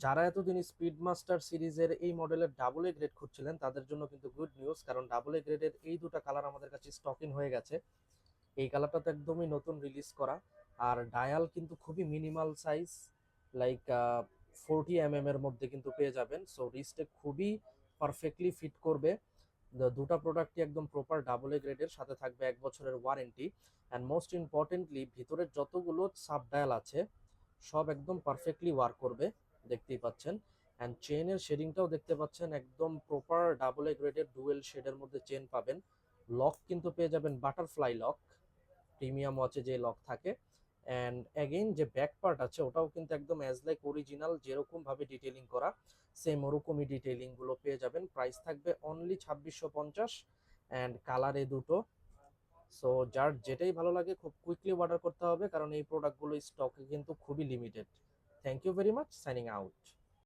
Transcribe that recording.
যারা এতদিন speed master সিরিজের এই মডেলের ডাবল এ গ্রেড খুঁজছিলেন তাদের জন্য কিন্তু গুড নিউজ, কারণ ডাবল এ গ্রেডের এই দুটো কালার আমাদের কাছে স্টকিং হয়ে গেছে। এই কালারটা তো একদমই নতুন রিলিজ করা, আর ডায়াল কিন্তু খুবই মিনিমাল সাইজ, লাইক 40 এর মধ্যে কিন্তু পেয়ে যাবেন। সো রিস্টে খুবই পারফেক্টলি ফিট করবে। দুটো প্রোডাক্টই একদম প্রপার ডাবল এ গ্রেডের, সাথে থাকবে 1 বছরের ওয়ারেন্টি। অ্যান্ড মোস্ট ইম্পর্টেন্টলি ভিতরের যতগুলো সাব ডায়াল আছে সব একদম পারফেক্টলি ওয়ার্ক করবে, দেখতেই পাচ্ছেন। অ্যান্ড চেনের শেডিংটাও দেখতে পাচ্ছেন, একদম প্রপার ডাবল এ গ্রেডের ডুয়েল শেডের মধ্যে চেন পাবেন। লক কিন্তু পেয়ে যাবেন বাটারফ্লাই লক, প্রিমিয়াম ওয়াচে যে লক থাকে। অ্যান্ড অ্যাগেইন যে ব্যাক পার্ট আছে ওটাও কিন্তু একদম অ্যাজ লাইক অরিজিনাল, যেরকম ভাবে ডিটেইলিং করা সেম ওরকমই ডিটেইলিং গুলো পেয়ে যাবেন। প্রাইস থাকবে অনলি 2650, অ্যান্ড কালারে দুটো। সো যার যেটাই ভালো লাগে খুব কুইকলি অর্ডার করতে হবে, কারণ এই প্রোডাক্টগুলো স্টকে কিন্তু খুবই limited. Thank you very much, signing out.